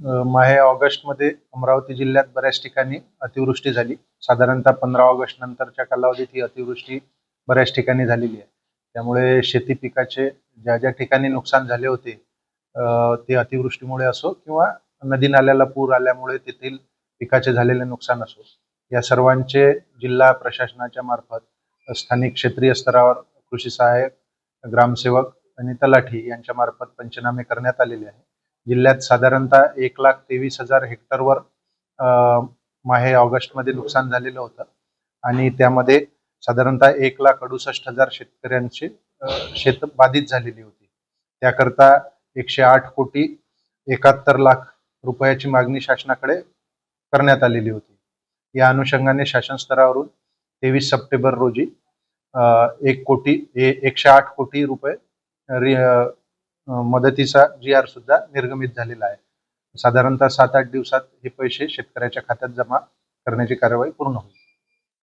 माहे ऑगस्टमध्ये अमरावती जिल्ह्यात बऱ्याच ठिकाणी अतिवृष्टी झाली. साधारणतः 15 ऑगस्ट नंतरच्या कालावधीत ही अतिवृष्टी बऱ्याच ठिकाणी झालेली आहे. त्यामुळे शेती पिकाचे ज्या ज्या ठिकाणी नुकसान झाले होते, ते अतिवृष्टीमुळे असो किंवा नदी नाल्याला पूर आल्यामुळे तेथील पिकाचे झालेले नुकसान असो, या सर्वांचे जिल्हा प्रशासनाच्या मार्फत स्थानिक क्षेत्रीय स्तरावर कृषी सहाय्यक, ग्रामसेवक आणि तलाठी यांच्या मार्फत पंचनामे करण्यात आलेले आहे. जिल्ह्यात साधारणतः 1,23,000 हेक्टरवर माहे ऑगस्टमध्ये नुकसान झालेलं होतं आणि त्यामध्ये साधारणतः 1,68,000 शेतकऱ्यांची शेत बाधित झालेली होती. त्याकरता 108,71,00,000 रुपयाची मागणी शासनाकडे करण्यात आलेली होती. या अनुषंगाने शासन स्तरावरून 23 सप्टेंबर रोजी 108 कोटी रुपये मदतीचा GR सुद्धा निर्गमित झालेला आहे. साधारणतः 7-8 दिवसात हे पैसे शेतकऱ्याच्या खात्यात जमा करण्याची कार्यवाही पूर्ण होईल.